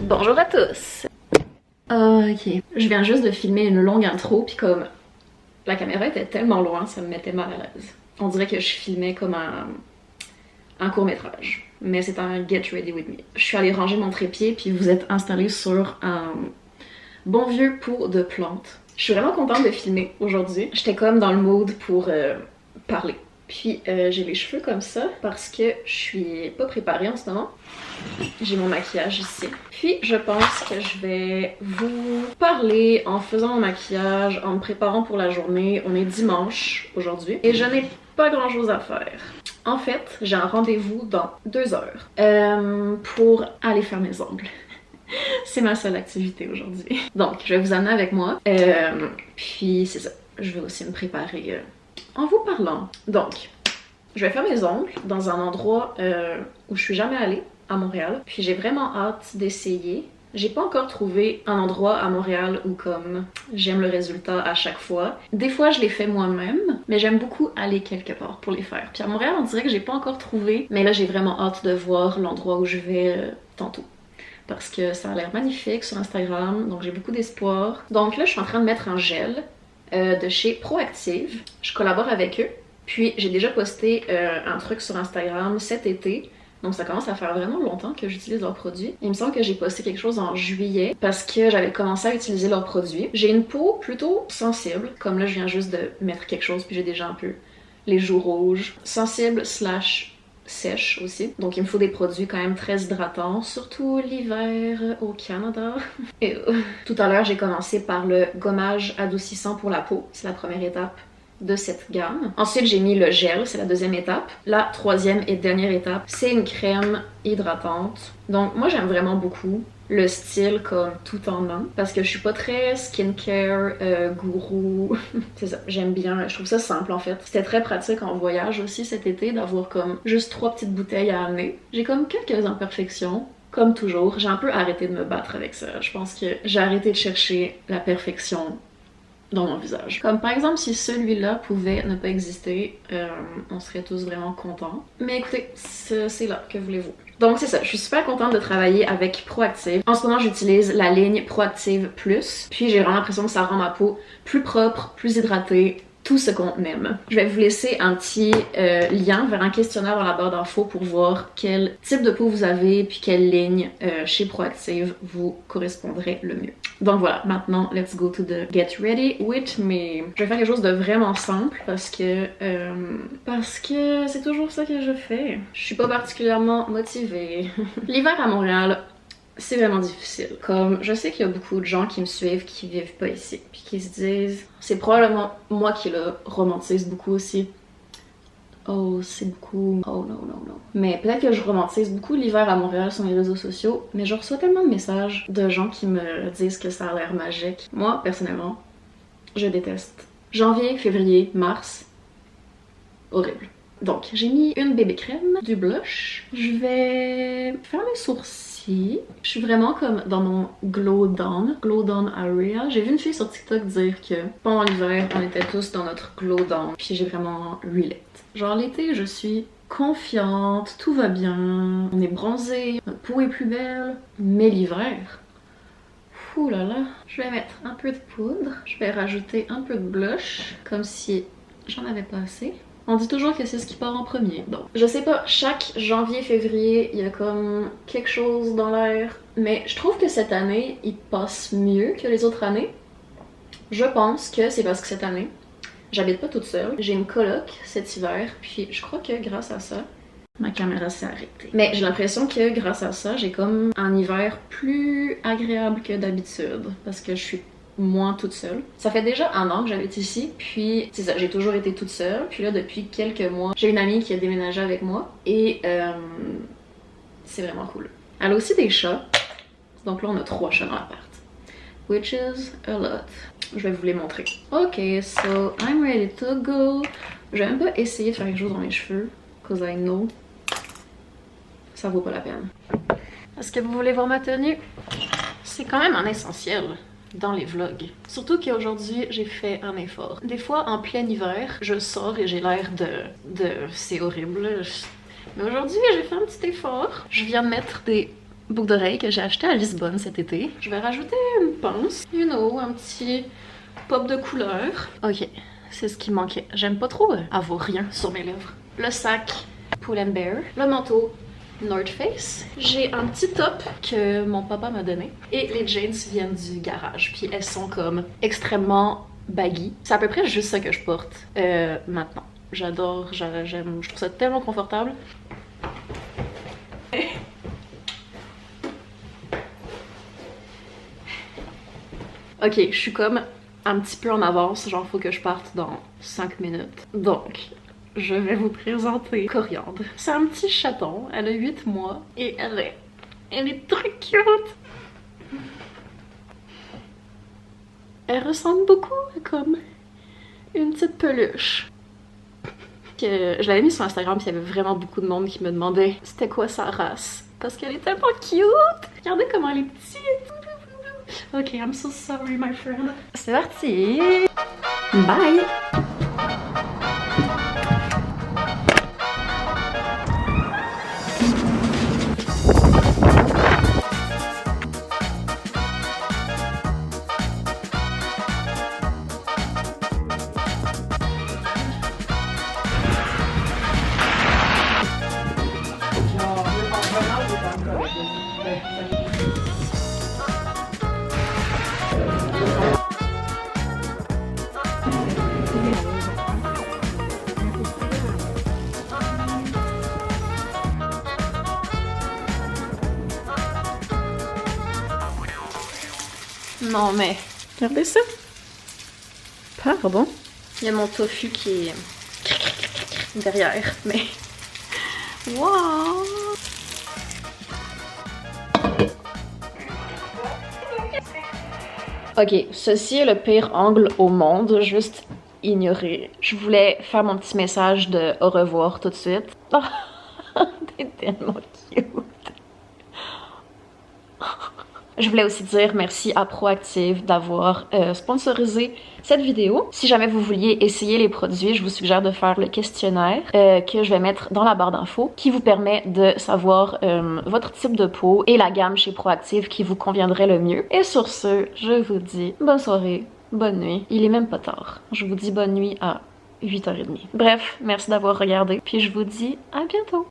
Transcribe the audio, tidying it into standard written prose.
Bonjour à tous! Ok, je viens juste de filmer une longue intro, puis comme la caméra était tellement loin, ça me mettait mal à l'aise. On dirait que je filmais comme un court-métrage, mais c'est un Get Ready With Me. Je suis allée ranger mon trépied, puis vous êtes installés sur un bon vieux pot de plantes. Je suis vraiment contente de filmer aujourd'hui. J'étais comme dans le mood pour parler. Puis j'ai les cheveux comme ça parce que je suis pas préparée en ce moment. J'ai mon maquillage ici. Puis je pense que je vais vous parler en faisant mon maquillage, en me préparant pour la journée. On est dimanche aujourd'hui et je n'ai pas grand chose à faire. En fait, j'ai un rendez-vous dans 2 heures pour aller faire mes ongles. C'est ma seule activité aujourd'hui. Donc, je vais vous amener avec moi. Puis c'est ça. Je vais aussi me préparer en vous parlant. Donc, je vais faire mes ongles dans un endroit où je suis jamais allée, à Montréal. Puis j'ai vraiment hâte d'essayer. J'ai pas encore trouvé un endroit à Montréal où comme j'aime le résultat à chaque fois. Des fois je les fais moi-même, mais j'aime beaucoup aller quelque part pour les faire. Puis à Montréal on dirait que j'ai pas encore trouvé, mais là j'ai vraiment hâte de voir l'endroit où je vais tantôt. Parce que ça a l'air magnifique sur Instagram, donc j'ai beaucoup d'espoir. Donc là je suis en train de mettre un gel de chez Proactive. Je collabore avec eux. Puis j'ai déjà posté un truc sur Instagram cet été. Donc ça commence à faire vraiment longtemps que j'utilise leurs produits. Il me semble que j'ai posté quelque chose en juillet parce que j'avais commencé à utiliser leurs produits. J'ai une peau plutôt sensible, comme là je viens juste de mettre quelque chose puis j'ai déjà un peu les joues rouges. Sensible slash sèche aussi. Donc il me faut des produits quand même très hydratants, surtout l'hiver au Canada. Et tout à l'heure j'ai commencé par le gommage adoucissant pour la peau. C'est la première étape de cette gamme. Ensuite, j'ai mis le gel, c'est la deuxième étape. La troisième et dernière étape, c'est une crème hydratante. Donc moi, j'aime vraiment beaucoup le style comme tout en un parce que je suis pas très skincare gourou. C'est ça, j'aime bien, je trouve ça simple en fait. C'était très pratique en voyage aussi cet été d'avoir comme juste 3 petites bouteilles à amener. J'ai comme quelques imperfections. Comme toujours, j'ai un peu arrêté de me battre avec ça. Je pense que j'ai arrêté de chercher la perfection dans mon visage. Comme par exemple si celui-là pouvait ne pas exister, on serait tous vraiment contents. Mais écoutez, c'est là, que voulez-vous. Donc c'est ça, je suis super contente de travailler avec Proactive. En ce moment j'utilise la ligne Proactive Plus, puis j'ai vraiment l'impression que ça rend ma peau plus propre, plus hydratée, tout ce qu'on aime. Je vais vous laisser un petit lien vers un questionnaire dans la barre d'infos pour voir quel type de peau vous avez puis quelle ligne chez Proactive vous correspondrait le mieux. Donc voilà, maintenant let's go to the get ready with me. Je vais faire quelque chose de vraiment simple parce que c'est toujours ça que je fais. Je suis pas particulièrement motivée. L'hiver à Montréal, c'est vraiment difficile. Comme, je sais qu'il y a beaucoup de gens qui me suivent qui vivent pas ici, puis qui se disent... C'est probablement moi qui le romantise beaucoup aussi. Oh, c'est beaucoup... Oh non, non, non. Mais peut-être que je romantise beaucoup l'hiver à Montréal sur mes réseaux sociaux, mais je reçois tellement de messages de gens qui me disent que ça a l'air magique. Moi, personnellement, je déteste. Janvier, février, mars, horrible. Donc, j'ai mis une bébé crème, du blush. Je vais faire mes sourcils. Je suis vraiment comme dans mon glow down area. J'ai vu une fille sur TikTok dire que pendant l'hiver, on était tous dans notre glow down. Puis j'ai vraiment relate. Genre l'été, je suis confiante, tout va bien, on est bronzé, notre peau est plus belle. Mais l'hiver, ouh là là, je vais mettre un peu de poudre. Je vais rajouter un peu de blush, comme si j'en avais pas assez. On dit toujours que c'est ce qui part en premier, donc je sais pas, chaque janvier-février, il y a comme quelque chose dans l'air. Mais je trouve que cette année, il passe mieux que les autres années. Je pense que c'est parce que cette année, j'habite pas toute seule. J'ai une coloc cet hiver, puis je crois que grâce à ça, ma caméra s'est arrêtée. Mais j'ai l'impression que grâce à ça, j'ai comme un hiver plus agréable que d'habitude, parce que je suis moins toute seule. Ça fait déjà 1 an que j'habite ici, puis c'est ça, j'ai toujours été toute seule. Puis là, depuis quelques mois, j'ai une amie qui a déménagé avec moi et c'est vraiment cool. Elle a aussi des chats, donc là on a 3 chats dans l'appart. Which is a lot. Je vais vous les montrer. Ok, so I'm ready to go. Je vais même pas essayer de faire quelque chose dans mes cheveux, cause I know ça vaut pas la peine. Est-ce que vous voulez voir ma tenue? C'est quand même un essentiel dans les vlogs. Surtout qu'aujourd'hui, j'ai fait un effort. Des fois, en plein hiver, je sors et j'ai l'air de... C'est horrible. Mais aujourd'hui, j'ai fait un petit effort. Je viens de mettre des boucle d'oreille que j'ai acheté à Lisbonne cet été. Je vais rajouter une pince, you know, un petit pop de couleur. Ok, c'est ce qui manquait. J'aime pas trop avoir rien sur mes lèvres. Le sac Pull & Bear, le manteau North Face. J'ai un petit top que mon papa m'a donné. Et les jeans viennent du garage. Puis elles sont comme extrêmement baggy. C'est à peu près juste ça que je porte maintenant. J'adore, j'aime, je trouve ça tellement confortable. Ok, je suis comme un petit peu en avance, genre faut que je parte dans 5 minutes. Donc, je vais vous présenter Coriandre. C'est un petit chaton, elle a 8 mois et elle est très cute. Elle ressemble beaucoup à comme une petite peluche. Je l'avais mis sur Instagram, puis il y avait vraiment beaucoup de monde qui me demandait c'était quoi sa race. Parce qu'elle est tellement cute! Regardez comment elle est petite! Ok, I'm so sorry, my friend. C'est parti! Bye! Non mais, regardez ça. Pardon. Il y a mon tofu qui est derrière, mais... Wow! Ok, ceci est le pire angle au monde, juste ignorer. Je voulais faire mon petit message de au revoir tout de suite. Oh, t'es tellement cute! Je voulais aussi dire merci à Proactive d'avoir sponsorisé cette vidéo. Si jamais vous vouliez essayer les produits, je vous suggère de faire le questionnaire que je vais mettre dans la barre d'infos qui vous permet de savoir votre type de peau et la gamme chez Proactive qui vous conviendrait le mieux. Et sur ce, je vous dis bonne soirée, bonne nuit. Il est même pas tard. Je vous dis bonne nuit à 8h30. Bref, merci d'avoir regardé, puis je vous dis à bientôt!